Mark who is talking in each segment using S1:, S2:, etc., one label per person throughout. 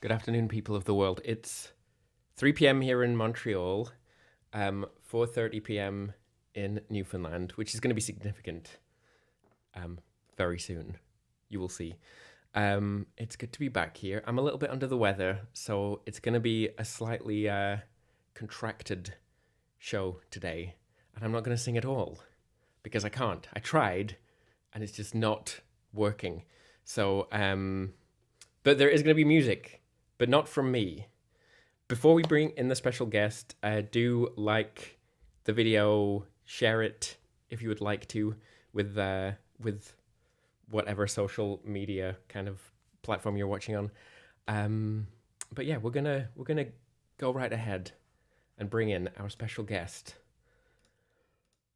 S1: Good afternoon, people of the world. It's 3 p.m. here in Montreal, 4:30 p.m. in Newfoundland, which is going to be significant very soon. You will see. It's good to be back here. I'm a little bit under the weather, so it's going to be a slightly contracted show today. And I'm not going to sing at all because I can't. I tried, and it's just not working. So, but there is going to be music. But not from me. Before we bring in the special guest, do like the video, share it if you would like to with whatever social media kind of platform you're watching on. But yeah, we're gonna go right ahead and bring in our special guest,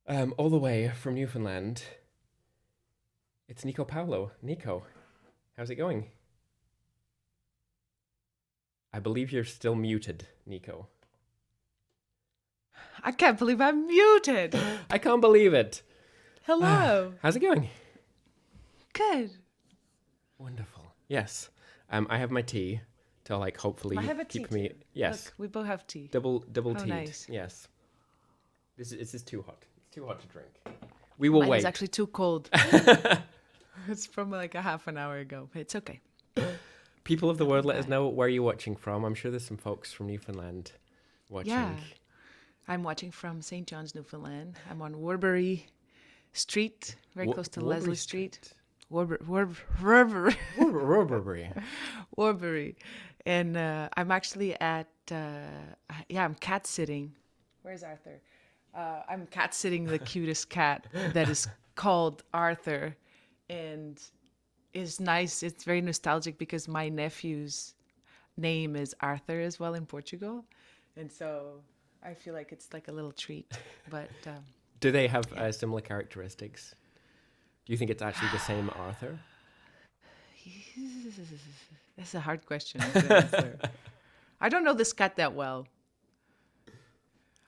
S1: all the way from Newfoundland. It's Nico Paulo. Nico, how's it going? I believe you're still muted, Nico.
S2: I can't believe I'm muted.
S1: I can't believe it.
S2: Hello.
S1: How's it going?
S2: Good.
S1: Wonderful. Yes. I have my tea to hopefully
S2: I have a tea
S1: keep me.
S2: too.
S1: Yes.
S2: Look, we both have tea.
S1: Double
S2: How
S1: teed.
S2: nice.
S1: Yes. This is too hot. It's too hot to drink. We will
S2: Mine
S1: wait.
S2: is actually too cold. It's from like a half an hour ago. But it's okay.
S1: People of the world, let us know where you're watching from. I'm sure there's some folks from Newfoundland watching.
S2: Yeah. I'm watching from St. John's, Newfoundland. I'm on Warbury Street, very close to
S1: Warbury
S2: Leslie Street.
S1: Warbury.
S2: Warbury. And I'm actually at, I'm cat sitting. Where's Arthur? I'm cat sitting the cutest cat that is called Arthur. And is nice. It's very nostalgic because my nephew's name is Arthur as well in Portugal. And so I feel like it's like a little treat. But
S1: do they have similar characteristics? Do you think it's actually the same Arthur?
S2: That's a hard question to answer. I don't know this cat that well.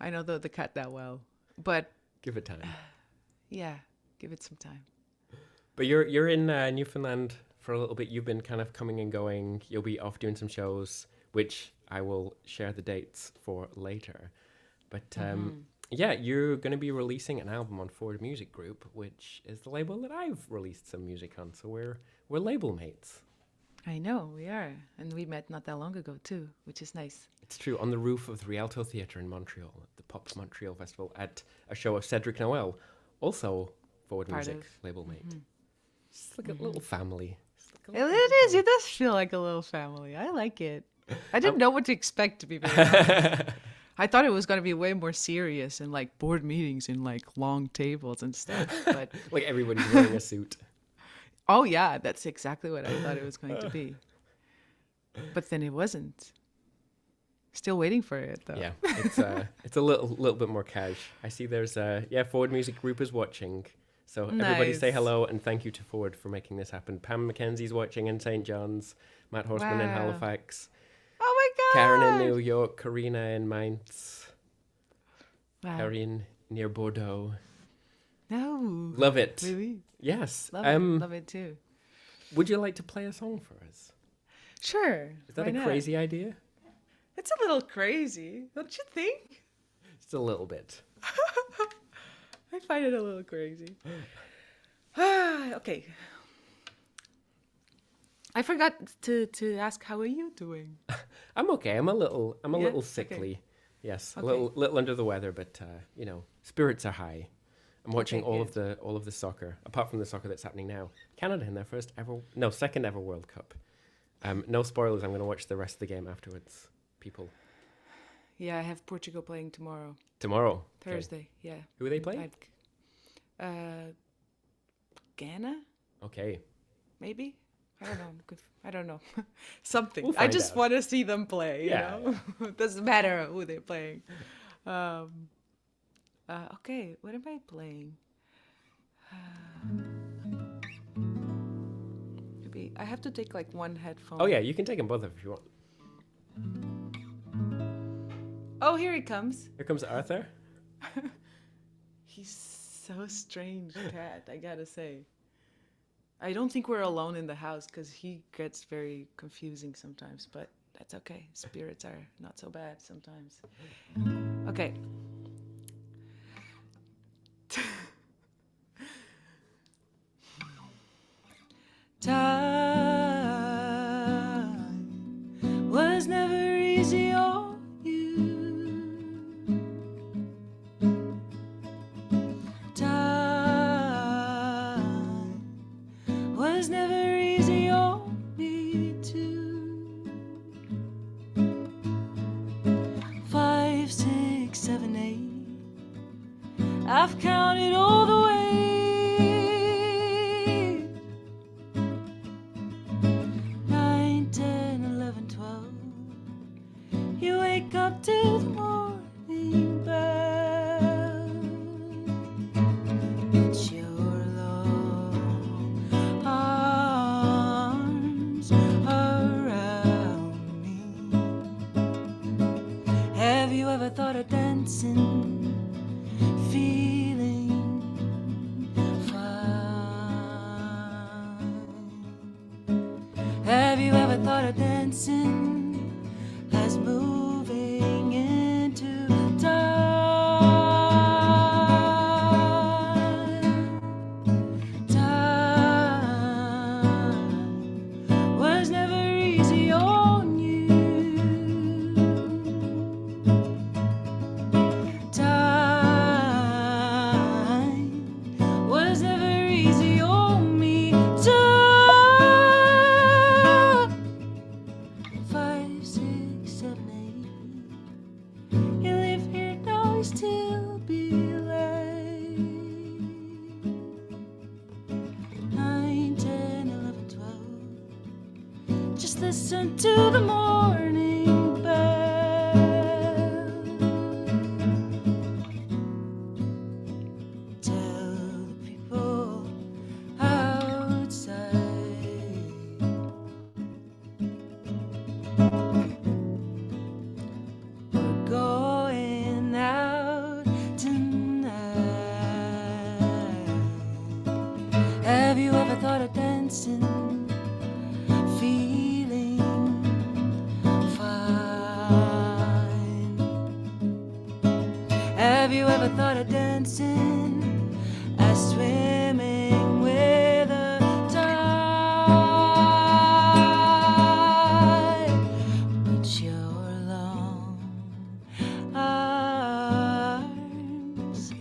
S2: I know the cat that well. But
S1: give it time.
S2: Yeah, give it some time.
S1: But you're in Newfoundland for a little bit. You've been kind of coming and going. You'll be off doing some shows, which I will share the dates for later. But yeah, you're going to be releasing an album on Forward Music Group, which is the label that I've released some music on. So we're label mates.
S2: I know, we are. And we met not that long ago too, which is nice.
S1: It's true. On the roof of the Rialto Theatre in Montreal, at the Pop Montreal Festival, at a show of Cedric Noel, also Forward Music label mate. It's like a little family.
S2: It is. It does feel like a little family. I like it. I didn't know what to expect, to be very honest. I thought it was going to be way more serious and like board meetings and like long tables and stuff. But
S1: like everybody's wearing a suit.
S2: Oh yeah, that's exactly what I thought it was going to be. But then it wasn't. Still waiting for it though.
S1: Yeah, it's a little bit more cash. I see there's Forward Music Group is watching. So everybody say hello and thank you to Forward for making this happen. Pam McKenzie's watching in St. John's, Matt Horseman in Halifax.
S2: Oh my God!
S1: Karen in New York, Karina in Mainz, Karine near Bordeaux.
S2: No.
S1: Love it.
S2: Really?
S1: Yes.
S2: Love it too.
S1: Would you like to play a song for us?
S2: Sure.
S1: Is that a crazy idea?
S2: It's a little crazy, don't you think?
S1: Just a little bit.
S2: I find it a little crazy. Okay. I forgot to ask, how are you doing?
S1: I'm okay. I'm a little sickly.
S2: Okay.
S1: Yes, a little under the weather, but spirits are high. I'm watching all of the soccer, apart from the soccer that's happening now. Canada in their second ever World Cup. No spoilers. I'm going to watch the rest of the game afterwards. People.
S2: Yeah, I have Portugal playing tomorrow.
S1: Tomorrow?
S2: Thursday,
S1: okay.
S2: Yeah.
S1: Who are they playing?
S2: Ghana?
S1: Okay.
S2: Maybe? I don't know. Something.
S1: We'll
S2: I just
S1: out.
S2: want to see them play, you
S1: Yeah.
S2: know? It doesn't matter who they're playing. Okay, what am I playing? Maybe I have to take like one headphone.
S1: Oh yeah, you can take them both if you want.
S2: Oh, here he comes.
S1: Here comes Arthur.
S2: He's so strange, cat, I gotta say. I don't think we're alone in the house because he gets very confusing sometimes, but That's okay. Spirits are not so bad sometimes. Okay. Time was never easy on you. Time was never easy on me too. 5, 6, 7, 8. I've counted all the way. 9, 10, 11, 12. You wake up to the morning bell. Put your long arms around me. Have you ever thought of dancing? Feeling fine. Have you ever thought of dancing as moving into time? Time was never easy on you. Was never easy on me too. 5, 6, 7, 8. You live here now, you still be late. 9, 10, 11, 12. Just listen to the morning bell. Tell the people outside we're going out tonight. Have you ever thought of dancing? Feeling fine. Have you ever thought of dancing as swimming with the tide? Put your long arms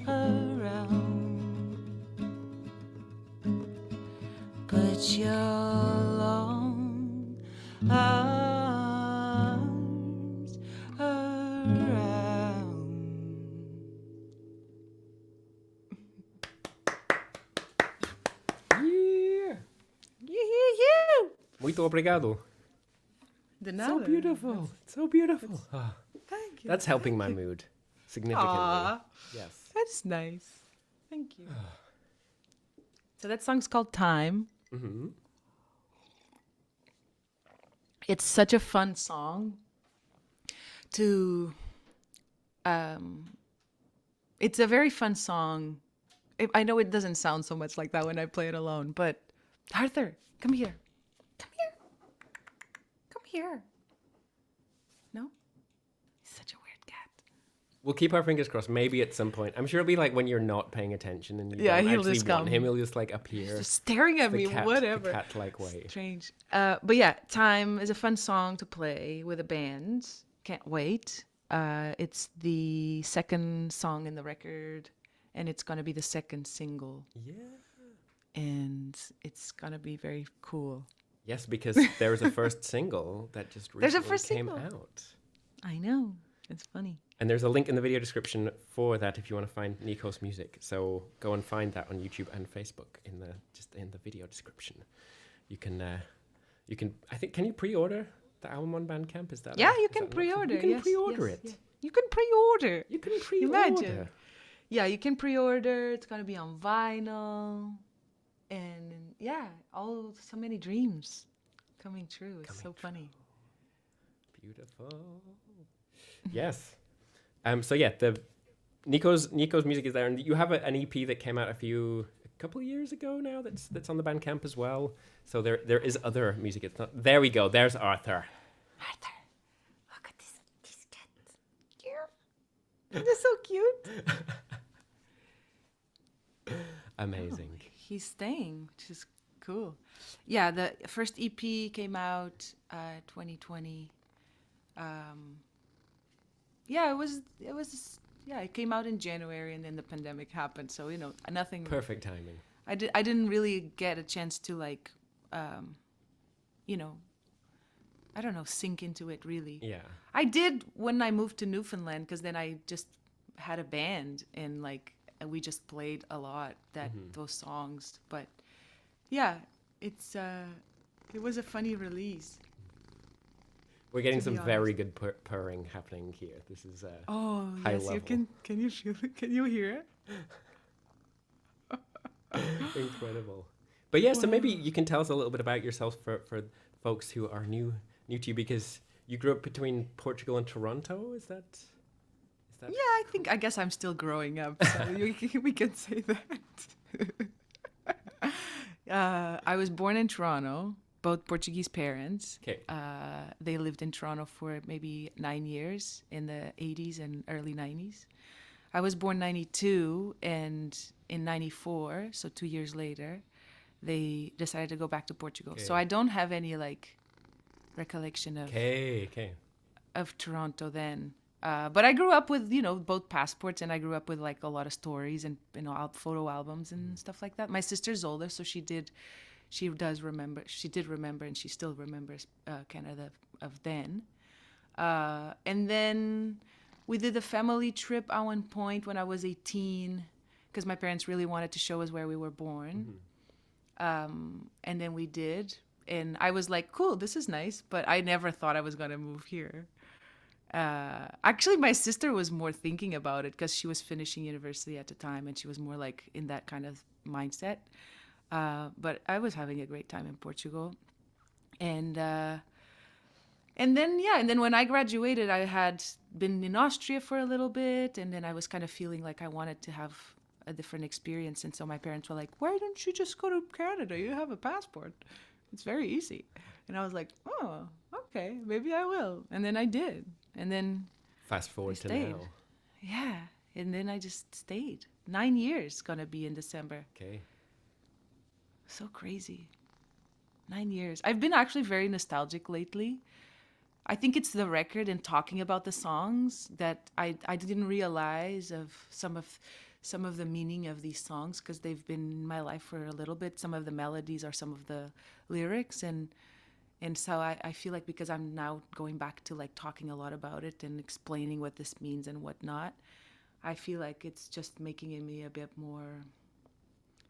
S2: around. Put your long arms around.
S1: Yeah.
S2: You.
S1: Muito obrigado.
S2: De
S1: So
S2: nada.
S1: beautiful. So beautiful. Ah,
S2: Thank you.
S1: that's helping my mood significantly.
S2: Aw,
S1: Yes.
S2: that's nice. Thank you. So that song's called Time.
S1: Mm-hmm.
S2: It's such a fun song to it's a very fun song. I know it doesn't sound so much like that when I play it alone, but Arthur, come here. Come here. Come here. No? He's such a weird cat.
S1: We'll keep our fingers crossed. Maybe at some point. I'm sure it'll be like when you're not paying attention and you
S2: Yeah,
S1: don't
S2: he'll
S1: actually
S2: just
S1: want
S2: come.
S1: him. He'll just like appear.
S2: Just staring at
S1: The
S2: me, whatever.
S1: cat-like way.
S2: Strange. But yeah, Time is a fun song to play with a band. Can't wait. It's the second song in the record, and it's gonna be the second single,
S1: Yeah.
S2: and it's gonna be very cool.
S1: Yes, because there's a first single that just
S2: There's a
S1: recently
S2: first
S1: came
S2: single.
S1: out.
S2: I know. It's funny.
S1: And there's a link in the video description for that if you want to find Nico's music. So go and find that on YouTube and Facebook in the video description. You can I think, can you pre-order the album on Bandcamp? Is that
S2: Yeah, you
S1: is
S2: can
S1: that an option?
S2: pre-order.
S1: You can
S2: yes,
S1: pre-order
S2: yes,
S1: it.
S2: yeah. You can pre-order.
S1: You can pre-order.
S2: Imagine. Yeah, you can pre-order. It's gonna be on vinyl, and yeah, so many dreams coming true. It's so funny.
S1: Beautiful. Yes. So yeah, the Nico's music is there, and you have an EP that came out a couple of years ago now. That's on the Bandcamp as well. So there is other music. It's not. There we go. There's Arthur.
S2: Arthur. They're so cute.
S1: Amazing.
S2: Oh, he's staying, which is cool. Yeah, the first EP came out 2020. Yeah, it came out in January, and then the pandemic happened. So nothing.
S1: Perfect timing.
S2: I didn't really get a chance to like, you know, I don't know, sink into it really.
S1: Yeah.
S2: I did when I moved to Newfoundland, because then I just had a band and like we just played a lot those songs. But yeah, it was a funny release.
S1: We're getting
S2: To
S1: some
S2: be
S1: very good purring happening here. This is
S2: Oh
S1: high
S2: yes,
S1: level.
S2: can you feel it? Can you hear it?
S1: Incredible. But yeah, so maybe you can tell us a little bit about yourself for folks who are new to you, because you grew up between Portugal and Toronto. Is that?
S2: Yeah, I guess I'm still growing up, so we can say that. I was born in Toronto, both Portuguese parents.
S1: Okay.
S2: They lived in Toronto for maybe 9 years in the 80s and early 90s. I was born 92, and in 94, so 2 years later, they decided to go back to Portugal.
S1: Okay.
S2: So I don't have any like recollection of of Toronto then. But I grew up with, both passports, and I grew up with like a lot of stories and, photo albums and stuff like that. My sister's older, so she did remember, and she still remembers Canada of then. And then we did a family trip at one point when I was 18, because my parents really wanted to show us where we were born. And then we did. And I was like, cool, this is nice. But I never thought I was going to move here. Actually, my sister was more thinking about it, because she was finishing university at the time, and she was more like in that kind of mindset. But I was having a great time in Portugal. And then when I graduated, I had been in Austria for a little bit, and then I was kind of feeling like I wanted to have a different experience. And so my parents were like, why don't you just go to Canada? You have a passport. It's very easy. And I was like, oh, okay, maybe I will. And then I did. And then
S1: fast forward to now.
S2: Yeah. And then I just stayed. 9 years gonna be in December.
S1: Okay.
S2: So crazy. 9 years. I've been actually very nostalgic lately. I think it's the record and talking about the songs that I didn't realize of some of the meaning of these songs, because they've been in my life for a little bit. Some of the melodies or some of the lyrics, and so I feel like, because I'm now going back to like talking a lot about it and explaining what this means and whatnot, I feel like it's just making me a bit more.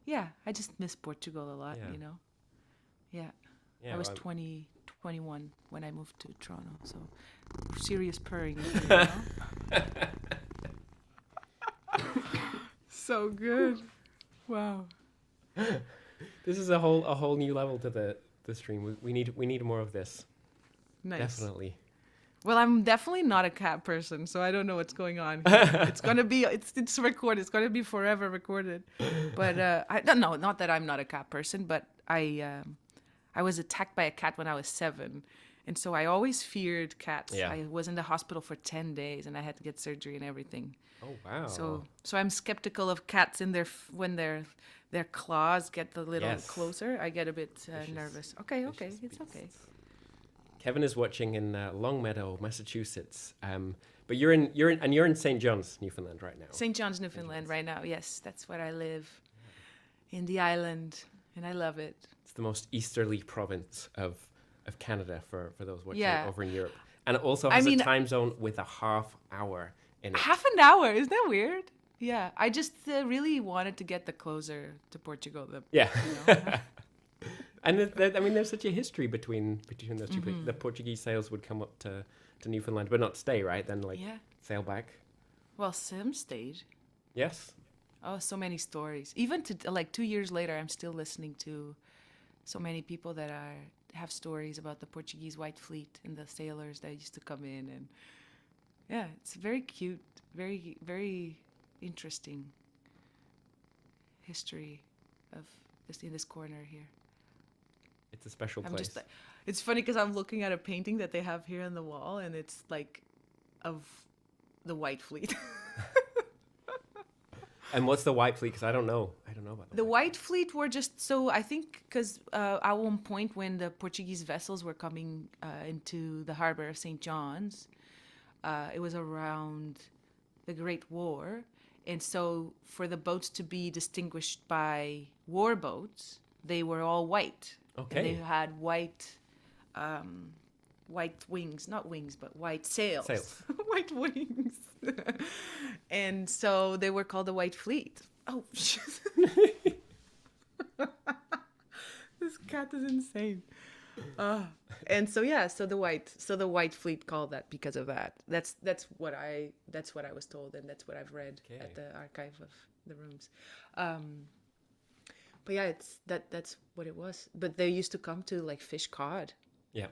S2: Yeah, I just miss Portugal a lot. Yeah. I was 21 when I moved to Toronto, so serious purring. So good. Wow.
S1: This is a whole new level to the stream. We need more of this.
S2: Nice.
S1: Definitely.
S2: Well, I'm definitely not a cat person, so I don't know what's going on here. It's gonna be it's recorded. It's gonna be forever recorded. But I don't know. Not that I'm not a cat person, but I was attacked by a cat when I was 7, and so I always feared cats.
S1: Yeah.
S2: I was in the hospital for 10 days, and I had to get surgery and everything.
S1: Oh wow.
S2: So I'm skeptical of cats in when their claws get a little closer. I get a bit nervous. Okay, it's
S1: beasts.
S2: okay.
S1: Kevin is watching in Longmeadow, Massachusetts. But you're in St. John's, Newfoundland right now.
S2: St. John's, Newfoundland right now. Yes, that's where I live, in the island, and I love it.
S1: It's the most easterly province of Canada for those watching over in Europe. And it also has a time zone with a half hour in it.
S2: Half an hour? Isn't that weird? Yeah, I just really wanted to get the closer to Portugal.
S1: And there's such a history between those two places. The Portuguese sails would come up to Newfoundland, but not stay, right? Then sail back.
S2: Well, some stayed.
S1: Yes.
S2: Oh, so many stories. Even to like 2 years later, I'm still listening to so many people that have stories about the Portuguese White Fleet and the sailors that used to come in, and it's very cute, very, very interesting history of this in this corner here.
S1: It's a special place.
S2: It's funny because I'm looking at a painting that they have here on the wall, and it's like of the White Fleet.
S1: And what's the White Fleet? Because I don't know. I don't know about
S2: The White Fleet were just so I think because at one point when the Portuguese vessels were coming into the harbor of St. John's, it was around the Great War, and so for the boats to be distinguished by war boats, they were all white.
S1: Okay.
S2: And they had white wings, not wings, but white sails. White wings. And so they were called the White Fleet. Oh, shit. This cat is insane. And so yeah, so the White Fleet called that because of that. That's what I was told, and that's what I've read at the archive of the rooms. But yeah, that's what it was. But they used to come to like fish cod.
S1: Yeah.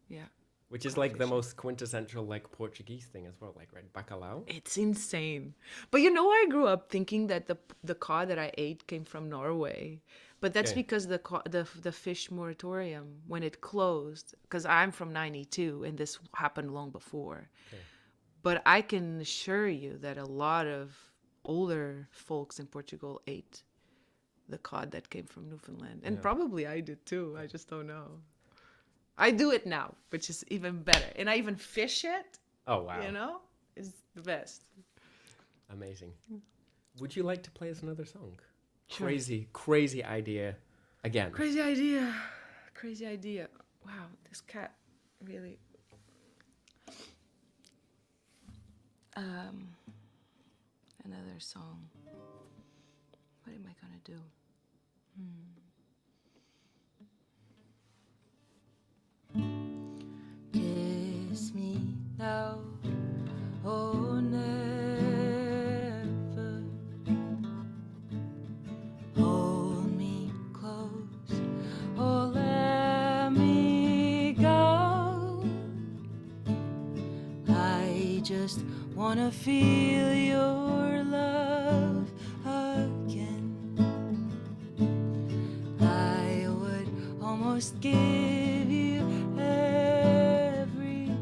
S2: Yeah.
S1: Which is like the most quintessential like Portuguese thing as well, like right, bacalhau.
S2: It's insane. But you know, I grew up thinking that the cod that I ate came from Norway. But that's because the fish moratorium, when it closed, because I'm from 92 and this happened long before. Okay. But I can assure you that a lot of older folks in Portugal ate the cod that came from Newfoundland. And probably I did too. I just don't know. I do it now, which is even better. And I even fish it.
S1: Oh, wow.
S2: You know? It's the best.
S1: Amazing. Would you like to play us another song?
S2: Sure.
S1: Crazy idea again.
S2: Crazy idea. Wow, this cat really... Another song. What am I gonna do? Kiss me now, oh never. Hold me close, oh let me go. I just wanna feel your love again. I would almost give you everything,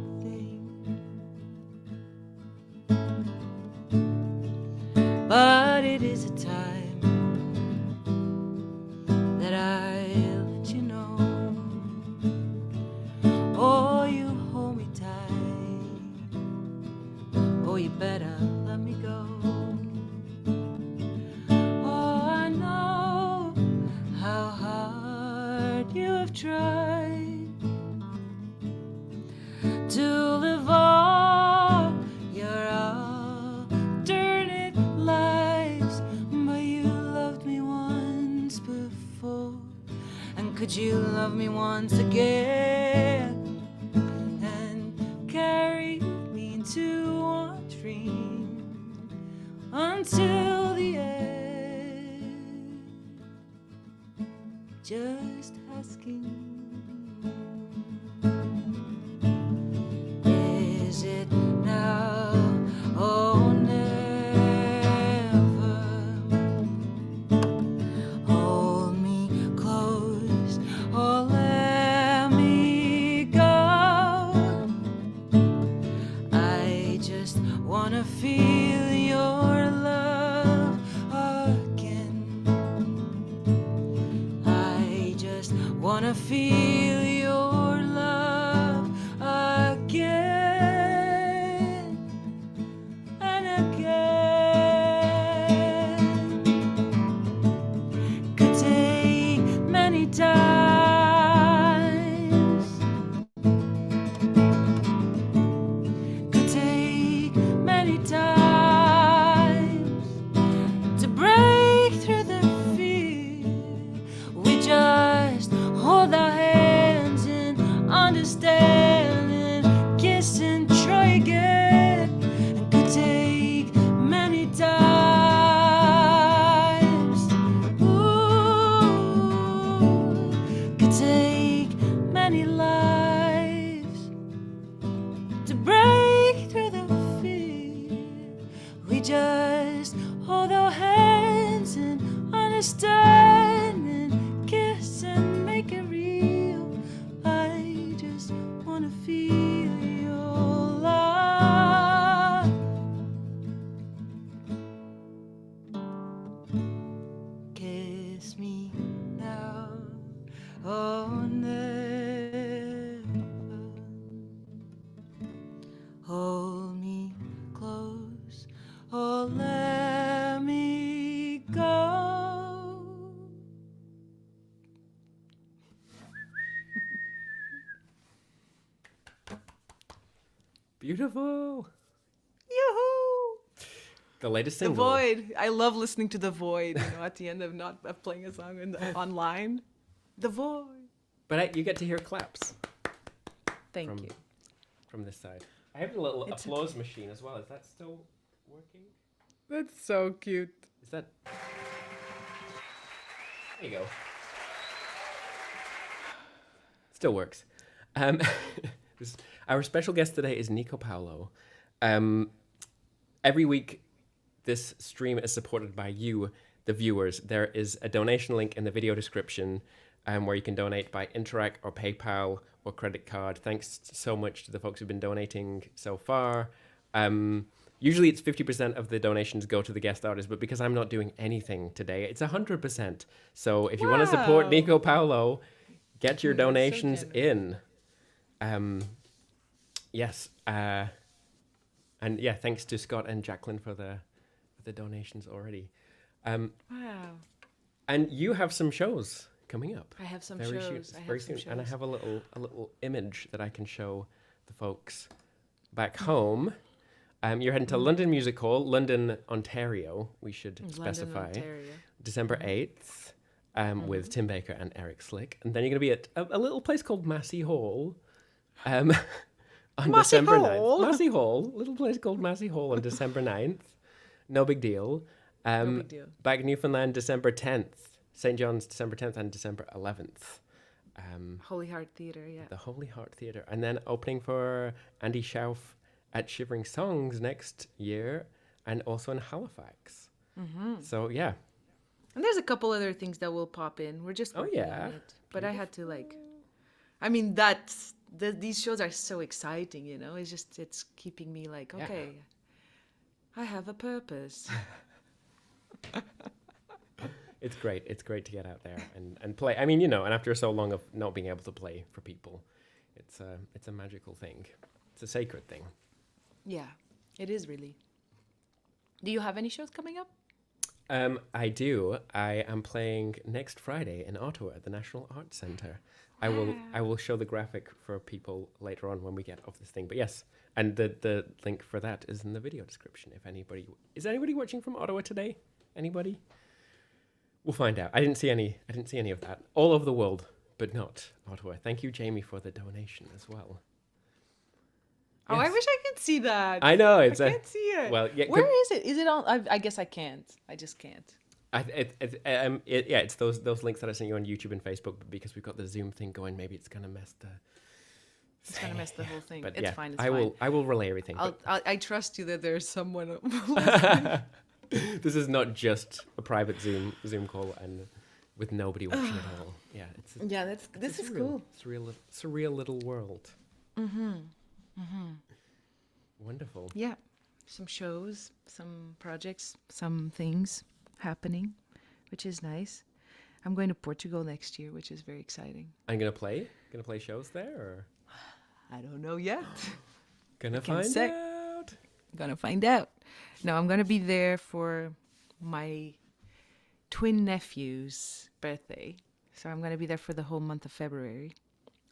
S2: but it is a time that I'll let you know. Oh, you hold me tight. Oh, you better let me go. Oh, I know how hard you have tried to live all your alternate lives, but you loved me once before, and could you love me once again and carry me into a dream until the end? Just asking, is it now? Oh, never. Hold me close, oh, let me go. I just wanna feel your love again. I just wanna feel your love again and again. Could take many times, could take many times to break through the fear. We just hold our hands and understand and kiss and try again. And could take many times. Ooh, could take many lives to break through the fear. We just hold our hands and understand and kiss and make it real. I just wanna feel your love.
S1: Beautiful.
S2: Yoo-hoo!
S1: The latest
S2: The
S1: single.
S2: Void. I love listening to The Void, at the end of playing a song online. The Void.
S1: But you get to hear claps
S2: Thank you.
S1: from this side. I have a little
S2: It's
S1: applause machine as well. Is that still working?
S2: That's so cute.
S1: Is that... There you go. Still works. Our special guest today is Nico Paulo. Every week, this stream is supported by you, the viewers. There is a donation link in the video description where you can donate by Interac or PayPal or credit card. Thanks so much to the folks who've been donating so far. Usually it's 50% of the donations go to the guest artist, but because I'm not doing anything today, it's 100%. So if you want to support Nico Paulo, get your donations in. Yes. And yeah, thanks to Scott and Jacqueline for the donations already.
S2: Wow.
S1: And you have some shows coming up.
S2: I have some
S1: very
S2: shows.
S1: Very soon. And I have a little image that I can show the folks back home. You're heading to London Music Hall, London, Ontario. We should specify.
S2: Ontario.
S1: December 8th with Tim Baker and Eric Slick. And then you're going to be at a little place called Massey Hall on December 9th. Massey Hall. Little place called Massey Hall on December 9th. No big deal.
S2: No big deal.
S1: Back in Newfoundland, December 10th. St. John's, December 10th and December 11th.
S2: Holy Heart Theatre, yeah.
S1: The Holy Heart Theatre. And then opening for Andy Schauf at Shivering Songs next year, and also in Halifax. So yeah.
S2: And there's a couple other things that will pop in. We're just working on it. But I had to these shows are so exciting, it's keeping me like, okay, I have a purpose.
S1: It's great. It's great to get out there and play. I mean, and after so long of not being able to play for people, it's a magical thing. It's a sacred thing.
S2: Yeah, it is really. Do you have any shows coming up?
S1: I do. I am playing next Friday in Ottawa at the National Arts Centre. I will show the graphic for people later on when we get off this thing. But yes, and the link for that is in the video description. If anybody is anybody watching from Ottawa today? Anybody? We'll find out. I didn't see any of that. All over the world, but not Ottawa. Thank you, Jamie, for the donation as well.
S2: Oh, yes. I wish I could see that.
S1: I know.
S2: I can't see it.
S1: Well, yeah.
S2: Where is it? Is it on? I guess I can't. I just can't.
S1: It's those links that I sent you on YouTube and Facebook, but because we've got the Zoom thing going, maybe it's gonna mess the.
S2: It's gonna mess the whole thing.
S1: But
S2: it's fine. It's
S1: I will relay everything.
S2: I trust you that there's someone.
S1: This is not just a private Zoom call and with nobody watching at all. Yeah,
S2: this is cool.
S1: Surreal little world. Wonderful.
S2: Yeah, some shows, some projects, some things happening, which is nice. I'm going to Portugal next year, which is very exciting.
S1: I'm gonna play shows there, or
S2: I don't know yet.
S1: Gonna find out.
S2: Gonna find out. No, I'm gonna be there for my twin nephew's birthday, so I'm gonna be there for the whole month of February,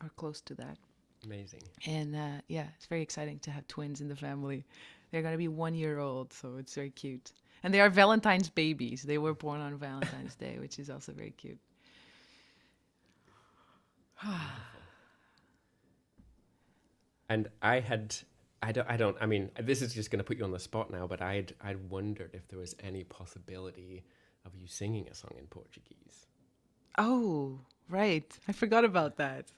S2: or close to that.
S1: Amazing.
S2: And it's very exciting to have twins in the family. They're going to be 1 year old, so it's very cute. And they are Valentine's babies. They were born on Valentine's Day, which is also very cute.
S1: And I mean, this is just going to put you on the spot now, but I'd wondered if there was any possibility of you singing a song in Portuguese.
S2: Oh, right. I forgot about that.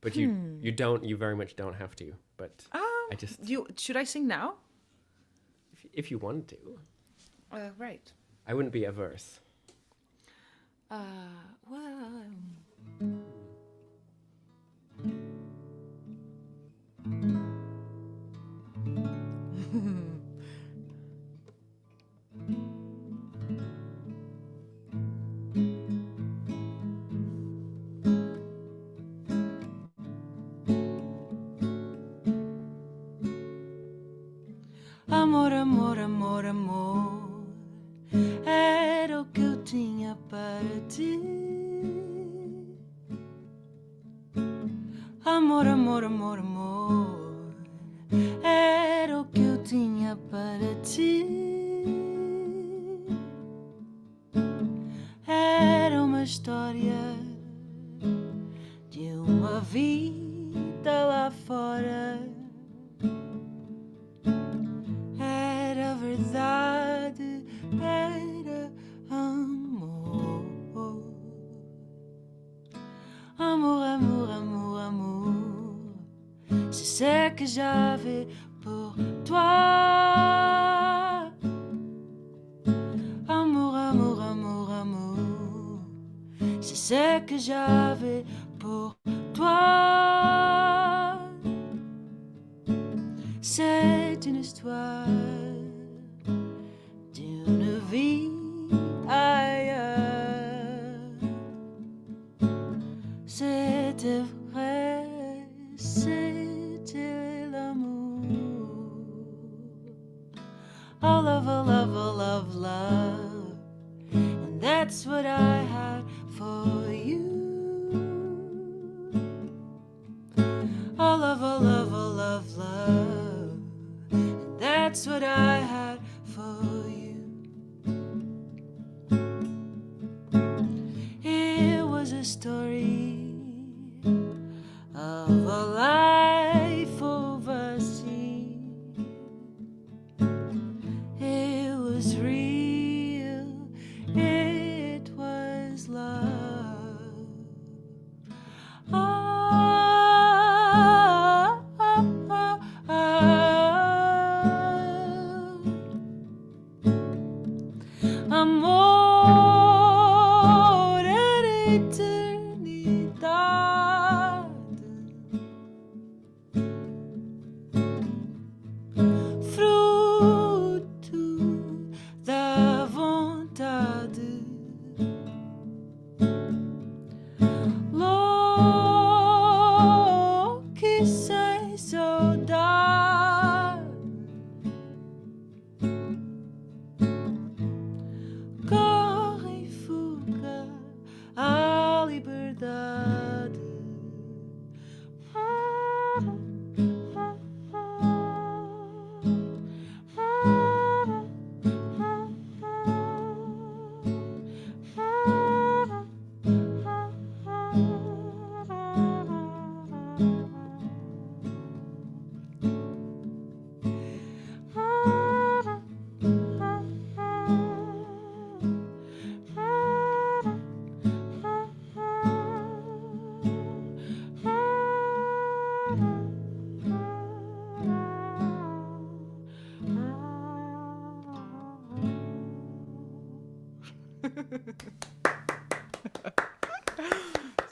S1: But you very much don't have to. But I just
S2: should I sing now?
S1: If you want to.
S2: Right.
S1: I wouldn't be averse.
S2: Amor, amor, amor, amor, era o que eu tinha para ti. Amor, amor, amor, amor,
S3: sozinha para ti. Era uma história de uma vida lá fora. Era verdade, era amor. Amour, amour, amour, amour. C'est ce que j'avais pour toi. Amour, amour, amour, amour. C'est ce que j'avais pour toi. C'est une histoire d'une vie ailleurs. C'était vrai, c'était l'amour. Oh love, oh love, oh love, love. And that's what I had for you. Oh love, oh love, oh love, love. And that's what I had for you. It was a story of a life overseas. It was real, it was love. Ah, ah, ah, ah. Amor era eternidade. Fruto da vontade. Louco e sem saudade. Corre e fuga à liberdade.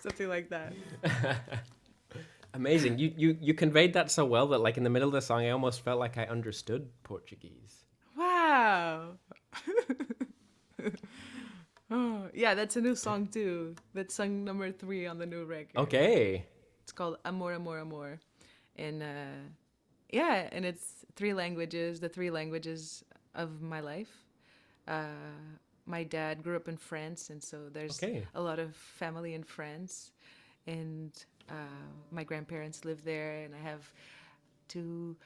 S2: Something like that.
S1: Amazing. You conveyed that so well that like in the middle of the song I almost felt like I understood Portuguese.
S2: Wow. Oh, yeah, that's a new song too. That's song number 3 on the new record.
S1: Okay.
S2: It's called Amor, Amor, Amor. And yeah, and it's 3 languages, the 3 languages of my life. My dad grew up in France, and so there's a lot of family in France. And my grandparents live there, and I have 2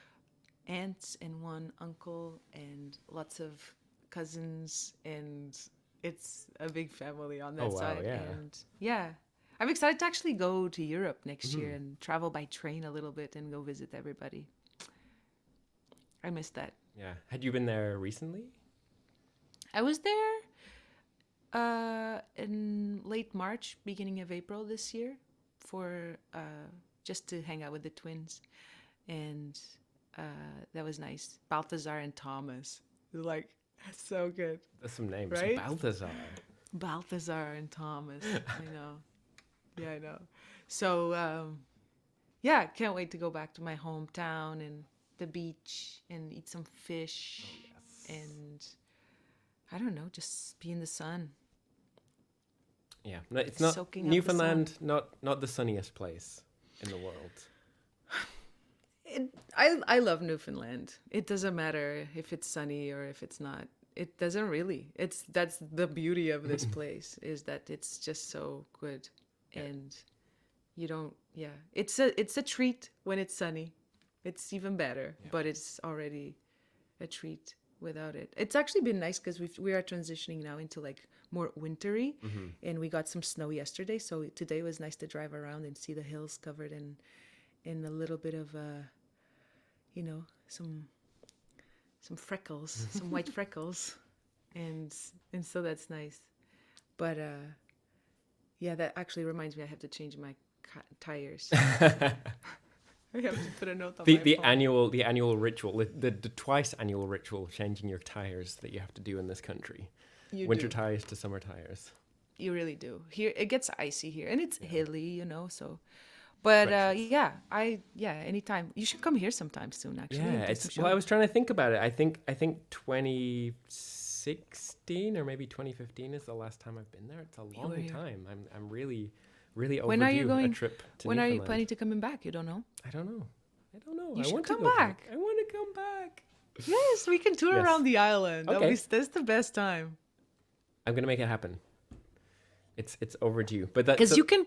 S2: aunts and 1 uncle and lots of cousins, and it's a big family on that side.
S1: Yeah.
S2: And yeah, I'm excited to actually go to Europe next year and travel by train a little bit and go visit everybody. I miss that.
S1: Yeah. Had you been there recently?
S2: I was there in late March, beginning of April this year for just to hang out with the twins. And that was nice. Balthazar and Thomas. Like, that's so good.
S1: There's some names.
S2: Right?
S1: Balthazar.
S2: Balthazar and Thomas. I know. Yeah, I know. So, yeah, can't wait to go back to my hometown and the beach and eat some fish.
S1: Oh, yes.
S2: And I don't know, just be in the sun.
S1: Yeah, no, it's not
S2: Soaking up the
S1: Newfoundland. Not the sunniest place in the world.
S2: I love Newfoundland. It doesn't matter if it's sunny or if it's not. It doesn't really. That's the beauty of this place, is that it's just so good.
S1: Yeah.
S2: And you don't. Yeah, it's a treat when it's sunny. It's even better, but it's already a treat without it. It's actually been nice because we are transitioning now into like more wintry, and we got some snow yesterday. So today was nice to drive around and see the hills covered in a little bit of you know, some freckles, some white freckles, and so that's nice. But yeah, that actually reminds me I have to change my tires. I have to put a note on
S1: the
S2: phone.
S1: annual ritual, the twice annual ritual, changing your tires that you have to do in this country.
S2: You
S1: Winter
S2: do.
S1: tires to summer tires.
S2: You really do. Here it gets icy here, and it's hilly, you know. So, but
S1: Treacherous.
S2: anytime you should come here sometime soon. Actually,
S1: Yeah,
S2: and do some
S1: it's well. I
S2: shows.
S1: was trying to think about it. I think 2016 or maybe 2015 is the last time I've been there. It's a
S2: were
S1: long
S2: here.
S1: time. I'm really overdue
S2: When are you
S1: a
S2: going?
S1: trip to
S2: When are you
S1: Newfoundland.
S2: planning to coming back? You don't know.
S1: I don't know.
S2: You
S1: I
S2: should
S1: want
S2: come
S1: to go
S2: back.
S1: I want to come back.
S2: Yes, we can tour
S1: Yes.
S2: around the island.
S1: Okay.
S2: That's the best time.
S1: I'm gonna make it happen. It's overdue. But that
S2: Because
S1: so-
S2: you can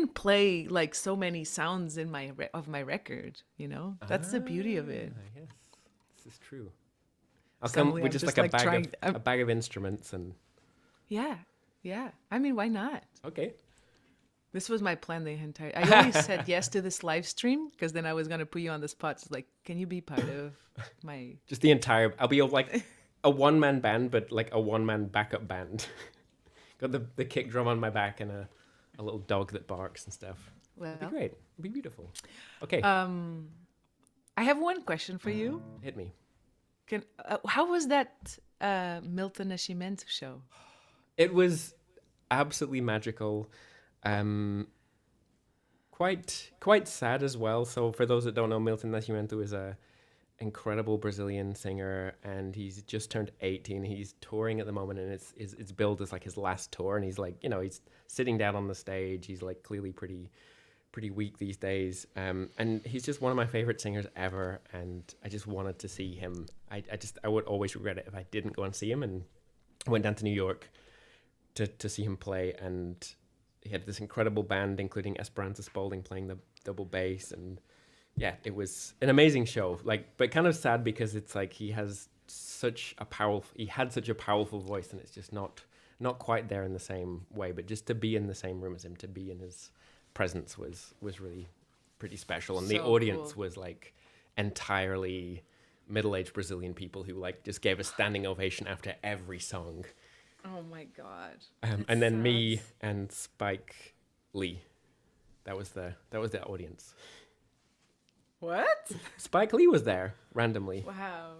S2: play like so many sounds in my record. You know, that's the beauty of it.
S1: Yes, this is true. I'll
S2: Suddenly
S1: come
S2: I'm
S1: with just
S2: just,
S1: like
S2: like, trying-
S1: a bag of instruments and
S2: Yeah, yeah. I mean, why not?
S1: okay.
S2: This was my plan the entire. I always said yes to this live stream because then I was gonna put you on the spot. It's like, can you be part of my?
S1: Just the entire. I'll be like a one-man band, but like a one-man backup band. Got the kick drum on my back and a little dog that barks and stuff.
S2: Well,
S1: It'd be great. It'd be beautiful. Okay,
S2: I have one question for you.
S1: hit me.
S2: How was that Milton Nascimento show?
S1: It was absolutely magical. Quite sad as well. So for those that don't know, Milton Nascimento is a incredible Brazilian singer, and he's just turned 18. He's touring at the moment, and it's billed as like his last tour. And he's like, he's sitting down on the stage. He's like clearly pretty weak these days. And he's just one of my favorite singers ever. And I just wanted to see him. I would always regret it if I didn't go and see him. And I went down to New York to see him play, and he had this incredible band, including Esperanza Spalding playing the double bass, and yeah, it was an amazing show. Like, but kind of sad because it's like he had such a powerful voice, and it's just not quite there in the same way. But just to be in the same room as him, to be in his presence was really pretty special, and the
S2: So
S1: audience
S2: cool.
S1: was like entirely middle-aged Brazilian people who like just gave a standing ovation after every song.
S2: Oh my god!
S1: And then me and Spike Lee. That was the audience.
S2: What?
S1: Spike Lee was there randomly.
S2: Wow!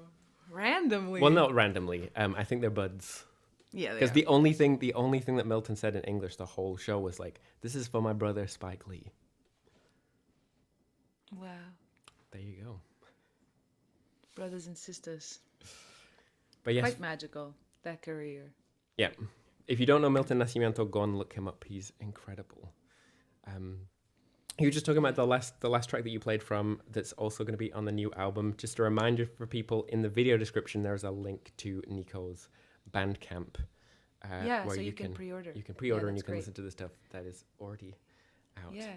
S2: Randomly.
S1: Well, not randomly. I think they're buds.
S2: Yeah.
S1: Because the only thing that Milton said in English the whole show was like, "This is for my brother Spike Lee."
S2: Wow.
S1: There you go.
S2: Brothers and sisters.
S1: But yes,
S2: Quite magical, that career.
S1: yeah. If you don't know Milton Nascimento, go and look him up. He's incredible. You were just talking about the last track that you played from that's also going to be on the new album. Just a reminder for people, in the video description, there's a link to Nico's Bandcamp.
S2: Yeah,
S1: where
S2: so you can pre-order.
S1: You can pre-order
S2: Yeah,
S1: and you
S2: that's
S1: can
S2: great.
S1: listen to the stuff that is already out.
S2: Yeah.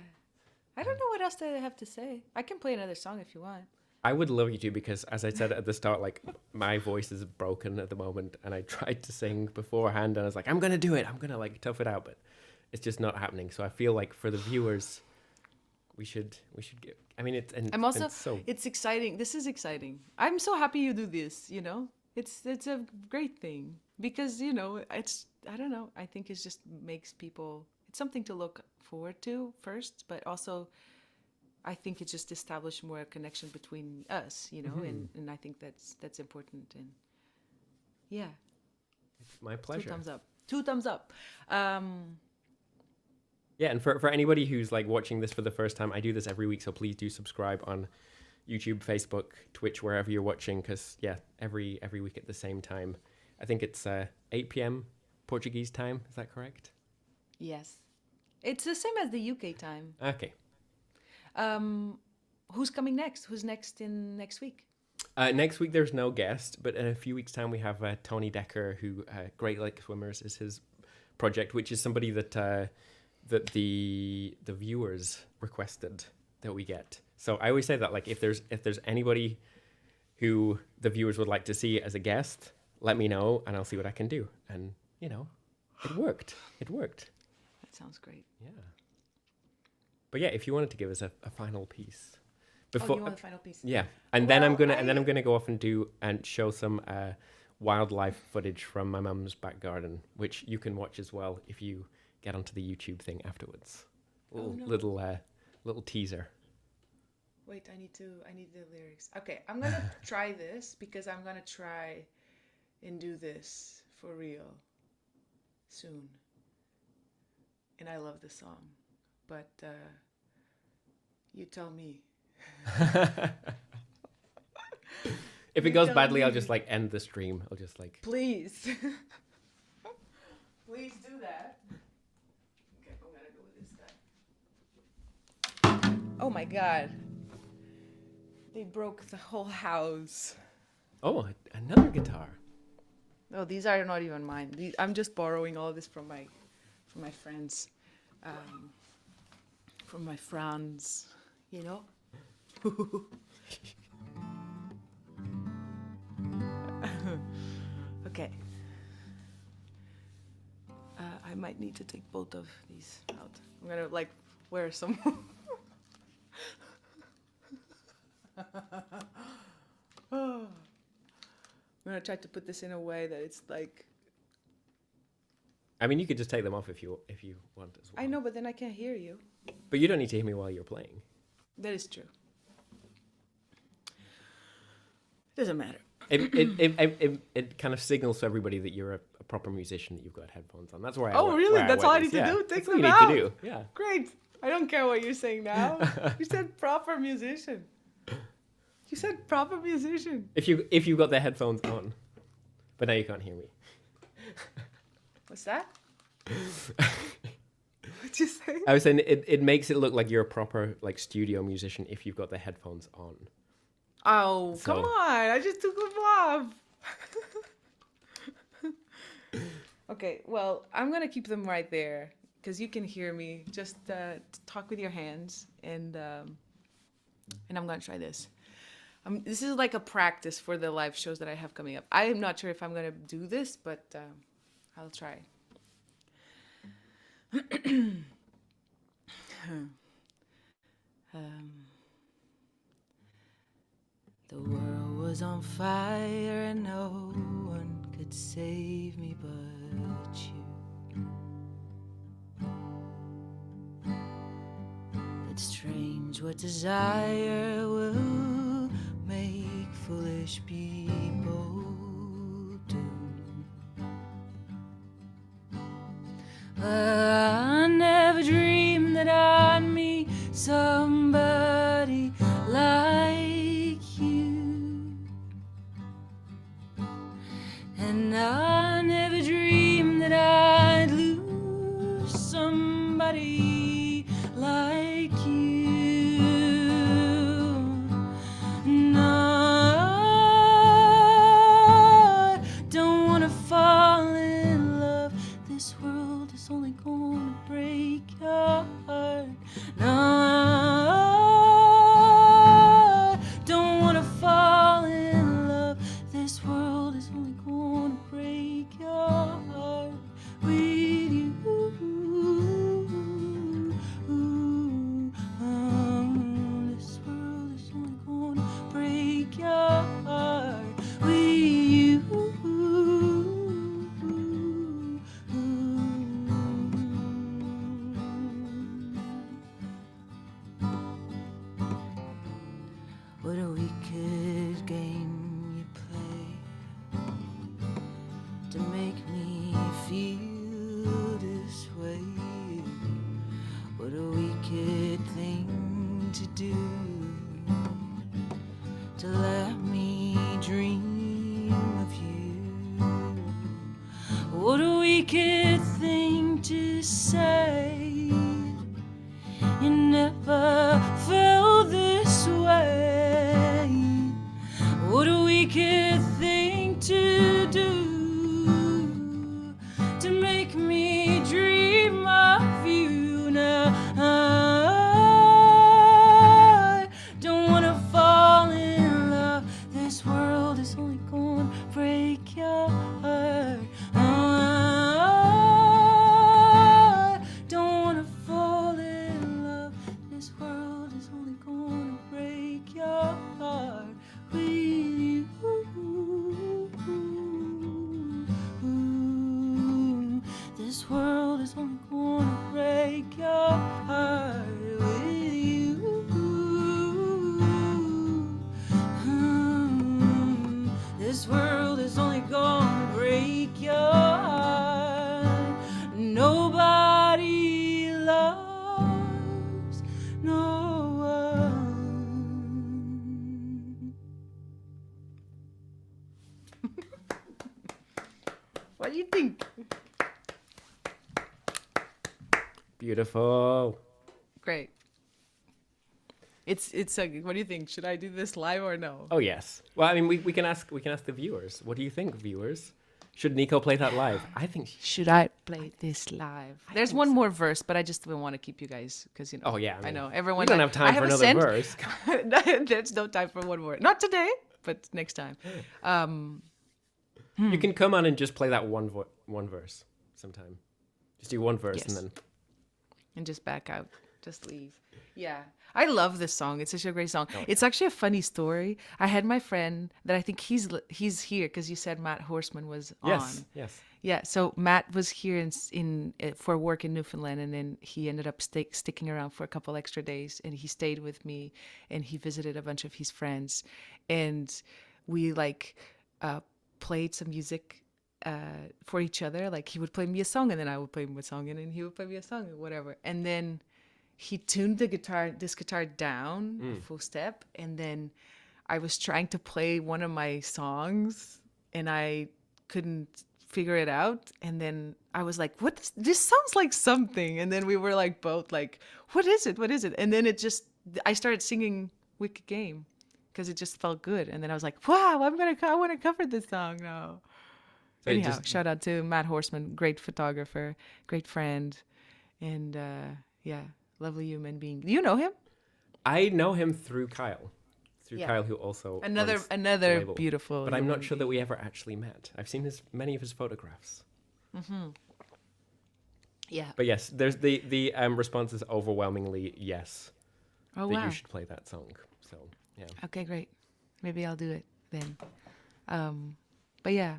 S2: I don't know what else I have to say. I can play another song if you want.
S1: I would love you to, because as I said at the start, like my voice is broken at the moment, and I tried to sing beforehand, and I was like, I'm gonna do it. I'm gonna like tough it out, but it's just not happening. So I feel like for the viewers, we should get. I mean,
S2: I'm also.
S1: it's so
S2: It's exciting. This is exciting. I'm so happy you do this. You know, it's a great thing because it's. I don't know. I think it just makes people. It's something to look forward to first, but also, I think it just established more connection between us. And I think that's important. And yeah,
S1: it's my pleasure.
S2: 2 thumbs up. 2 thumbs up.
S1: Yeah, and for anybody who's like watching this for the first time, I do this every week, so please do subscribe on YouTube, Facebook, Twitch, wherever you're watching, because yeah, every week at the same time. I think it's 8 p.m. Portuguese time. Is that correct?
S2: Yes, it's the same as the UK time.
S1: Okay.
S2: Who's coming next? Who's next in next week?
S1: Next week there's no guest, but in a few weeks' time we have Tony Decker, who Great Lake Swimmers is his project, which is somebody that that the viewers requested that we get. So I always say that, like, if there's anybody who the viewers would like to see as a guest, let me know and I'll see what I can do. And, you know, it worked. It worked.
S2: That sounds great.
S1: Yeah. But yeah, if you wanted to give us a final piece.
S2: Oh, you want the final piece?
S1: Yeah. And then I'm gonna go off and show some wildlife footage from my mum's back garden, which you can watch as well if you get onto the YouTube thing afterwards. Little teaser.
S2: Wait, I need the lyrics. Okay, I'm gonna try this because I'm gonna try and do this for real soon. And I love the song, but you tell me.
S1: If it goes badly, I'll just like end the stream. I'll just like.
S2: Please. Please do that. Okay, I'm gonna go with this guy. Oh my god. They broke the whole house.
S1: Oh, another guitar.
S2: No, these are not even mine. I'm just borrowing all this from my friends. From my friends, you know? Okay. I might need to take both of these out. I'm gonna like wear some. I'm gonna try to put this in a way that it's like.
S1: I mean, you could just take them off if you want as well.
S2: I know, but then I can't hear you.
S1: But you don't need to hear me while you're playing.
S2: That is true. Doesn't matter.
S1: It kind of signals to everybody that you're a proper musician, that you've got headphones on. That's where
S2: Oh, really? That's all I need to do? Take them out?
S1: Need to do. Yeah.
S2: Great. I don't care what you're saying now. You said proper musician. You said proper musician.
S1: If you've got the headphones on, but now you can't hear me.
S2: What's that? What'd you say?
S1: I was saying it makes it look like you're a proper like studio musician if you've got the headphones on.
S2: Oh,
S1: So-
S2: come on. I just took them off. Okay, well, I'm going to keep them right there because you can hear me. Just talk with your hands, and I'm going to try this. This is like a practice for the live shows that I have coming up. I am not sure if I'm going to do this, but I'll try. The world was on fire and no one could save me but you. It's strange what desire will make foolish people do. I never dreamed that I'd meet somebody like you, and I never dreamed that I'd lose somebody like you. And I don't want to fall in love. This world is only gonna break your heart. No, I don't want to fall in love. This world is only gonna break your heart with you. This world is only gonna break your heart with you. What a wicked game you play to make me feel this way. What a wicked thing to do, to let me dream of you. What a wicked thing to say. You never felt this way. What a wicked thing to do, to make What do you think?
S1: Beautiful.
S2: Great. It's what do you think? Should I do this live or no?
S1: Oh yes. Well, I mean, we can ask the viewers. What do you think, viewers? Should Nico play that live? I think.
S2: Should I play this live? There's one more verse, but I just don't want to keep you guys because
S1: Oh yeah.
S2: I know
S1: We
S2: everyone.
S1: don't have time for another verse.
S2: There's no time for one more. Not today, but next time.
S1: You can come on and just play that one verse sometime. Just do one verse
S2: Yes.
S1: and
S2: just back out, just leave. Yeah, I love this song. It's such a great song. It's actually a funny story. I had my friend that I think he's here because you said Matt Horseman was
S1: then.
S2: on.
S1: Yes.
S2: Yeah, so Matt was here for work in Newfoundland, and then he ended up sticking around for a couple extra days, and he stayed with me, and he visited a bunch of his friends, and we played some music for each other. Like he would play me a song, and then I would play him a song, and then he would play me a song, or whatever. And then he tuned this guitar down full step, and then I was trying to play one of my songs, and I couldn't figure it out. And then I was like, this sounds like something. And then we were like both like, what is it? And then I started singing Wicked Game because it just felt good. And then I was like, wow, I want to cover this song now.
S1: So
S2: Anyhow, shout out to Matt Horseman, great photographer, great friend, and lovely human being. Do you know him?
S1: I know him through Kyle.
S2: Yeah.
S1: Kyle, who also
S2: Another
S1: runs the label.
S2: beautiful.
S1: But I'm
S2: human
S1: not sure that
S2: being.
S1: we ever actually met. I've seen many of his photographs.
S2: Yeah.
S1: But yes, there's the response is overwhelmingly yes.
S2: Oh
S1: that
S2: wow.
S1: you should play that song. So yeah.
S2: Okay, great. Maybe I'll do it then. But yeah.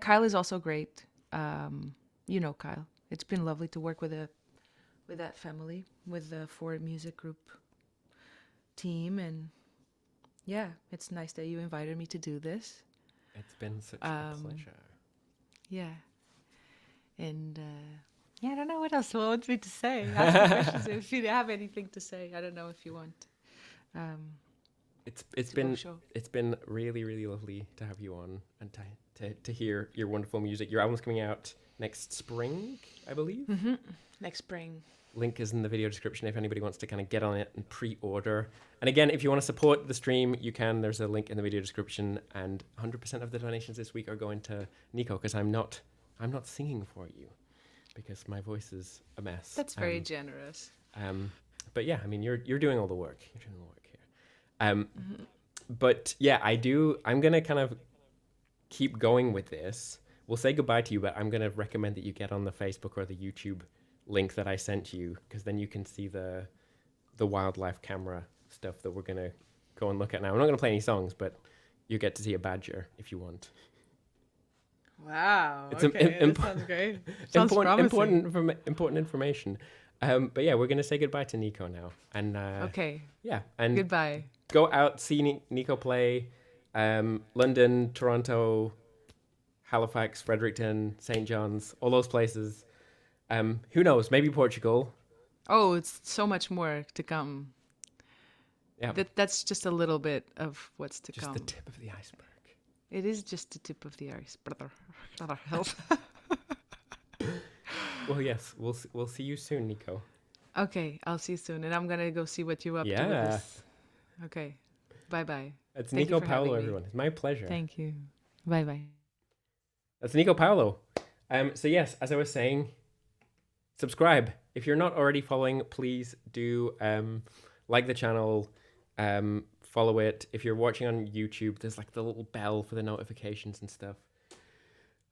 S2: Kyle is also great. You know Kyle. It's been lovely to work with that family, with the Ford Music Group team, and yeah, it's nice that you invited me to do this.
S1: It's been such a pleasure.
S2: Yeah, and I don't know what else you want me to say. Ask me questions if you have anything to say. I don't know if you want.
S1: It's been really, really lovely to have you on and to hear your wonderful music. Your album's coming out next spring, I believe.
S2: Next spring.
S1: Link is in the video description if anybody wants to kind of get on it and pre-order. And again, if you want to support the stream, you can. There's a link in the video description, and 100% of the donations this week are going to Nico because I'm not singing for you because my voice is a mess.
S2: That's very generous.
S1: But yeah, I mean, you're doing all the work. You're doing all the work here. But yeah, I'm gonna kind of keep going with this. We'll say goodbye to you, but I'm gonna recommend that you get on the Facebook or the YouTube link that I sent you, because then you can see the wildlife camera stuff that we're gonna go and look at now. I'm not gonna play any songs, but you get to see a badger if you want.
S2: Wow.
S1: It's
S2: okay, that sounds great. Sounds promising.
S1: important information. But yeah, we're gonna say goodbye to Nico now, and
S2: Okay.
S1: yeah, and
S2: Goodbye.
S1: go out, see Nico play. London, Toronto, Halifax, Fredericton, St. John's, all those places. Who knows? Maybe Portugal.
S2: Oh, it's so much more to come.
S1: Yeah,
S2: That's just a little bit of what's to
S1: just
S2: come.
S1: the tip of the iceberg.
S2: It is just the tip of the iceberg.
S1: Well, yes, we'll see you soon, Nico.
S2: Okay, I'll see you soon, and I'm gonna go see what you're up to with
S1: Yeah.
S2: this. Okay, bye.
S1: That's
S2: Thank you
S1: Nico
S2: for having
S1: Paulo,
S2: me.
S1: everyone. It's my pleasure.
S2: Thank you. Bye.
S1: That's Nico Paulo. So yes, as I was saying, subscribe. If you're not already following, please do like the channel, follow it. If you're watching on YouTube, there's like the little bell for the notifications and stuff.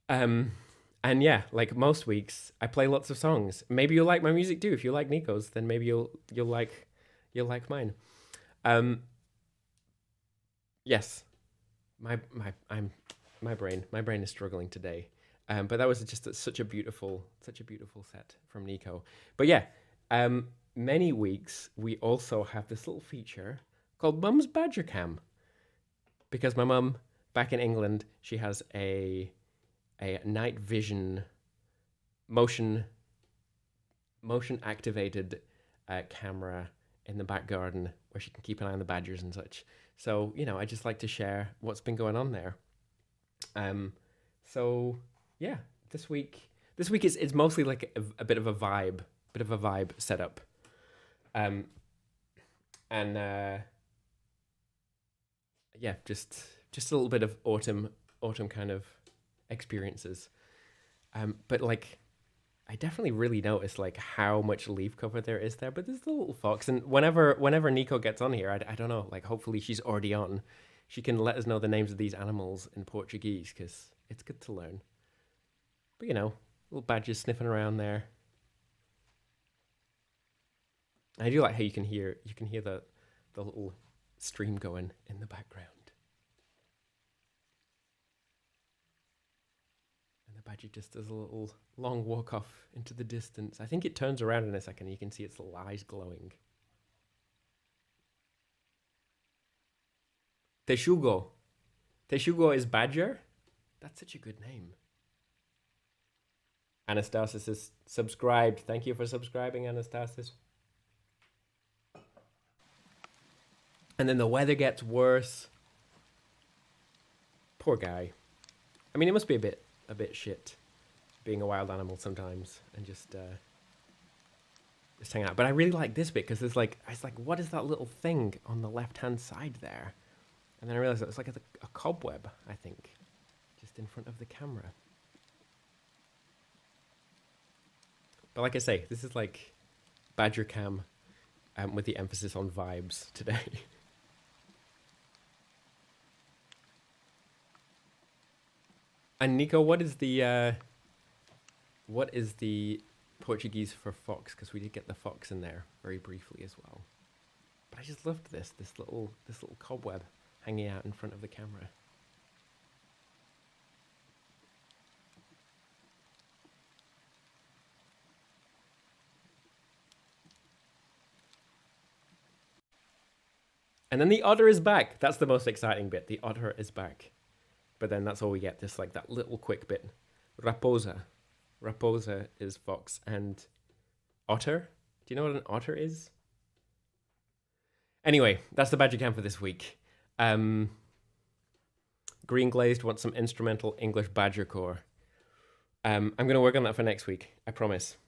S1: And yeah, like most weeks, I play lots of songs. Maybe you'll like my music too. If you like Nico's, then maybe you'll like mine. Yes, my brain is struggling today. But that was just such a beautiful set from Nico. But yeah, many weeks we also have this little feature called Mum's Badger Cam, because my mum back in England, she has a night vision motion activated camera in the back garden where she can keep an eye on the badgers and such. So, I just like to share what's been going on there. So yeah, this week is mostly like a bit of a vibe setup. And yeah, just a little bit of autumn kind of experiences. But like, I definitely really noticed like how much leaf cover there is there. But there's the little fox, and whenever Nico gets on here, I don't know. Like, hopefully she's already on. She can let us know the names of these animals in Portuguese because it's good to learn. But you know, little badgers sniffing around there. I do like how you can hear the little stream going in the background. And the badger just does a little long walk off into the distance. I think it turns around in a second and you can see its little eyes glowing. Texugo. Texugo is badger? That's such a good name. Anastasis is subscribed. Thank you for subscribing, Anastasis. And then the weather gets worse. Poor guy. I mean, it must be a bit shit being a wild animal sometimes and just hang out. But I really like this bit because there's like, it's like, what is that little thing on the left-hand side there? And then I realized it's like a cobweb, I think, just in front of the camera. But like I say, this is like Badger Cam with the emphasis on vibes today. And Nico, what is the Portuguese for fox? Because we did get the fox in there very briefly as well. But I just loved this little cobweb hanging out in front of the camera. And then the otter is back. That's the most exciting bit. The otter is back. But then that's all we get, just like that little quick bit. Raposa. Raposa is fox. And otter? Do you know what an otter is? Anyway, that's the Badger Cam for this week. Green Glazed wants some instrumental English Badger core. I'm going to work on that for next week, I promise.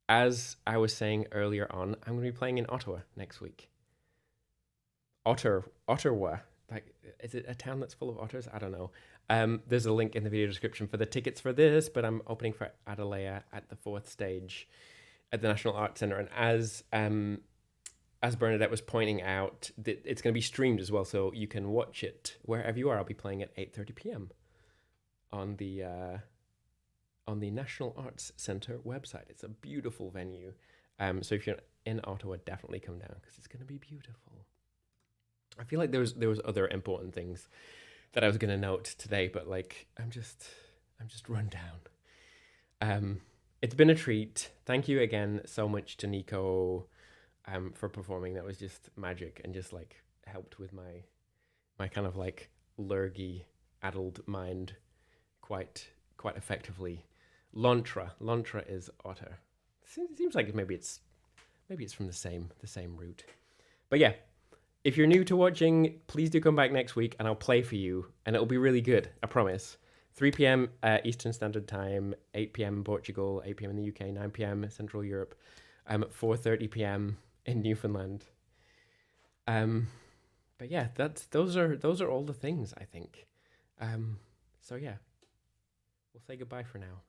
S1: As I was saying earlier on, I'm going to be playing in Ottawa next week. Ottawa. Like, is it a town that's full of otters? I don't know. There's a link in the video description for the tickets for this, but I'm opening for Adelaide at the 4th stage at the National Arts Centre. And as Bernadette was pointing out, it's going to be streamed as well, so you can watch it wherever you are. I'll be playing at 8:30 p.m. on the National Arts Centre website. It's a beautiful venue. So if you're in Ottawa, definitely come down because it's going to be beautiful. I feel like there was other important things that I was going to note today, but like I'm just run down. It's been a treat. Thank you again so much to Nico for performing. That was just magic and just like helped with my kind of like lurgy addled mind quite effectively. Lontra is otter. Seems like maybe it's from the same root. But yeah, if you're new to watching, please do come back next week and I'll play for you and it'll be really good, I promise. 3 p.m. Eastern Standard Time, 8 p.m. Portugal, 8 p.m. in the UK, 9 p.m. Central Europe, 4:30 p.m. in Newfoundland. But yeah, those are all the things, I think. So yeah, we'll say goodbye for now.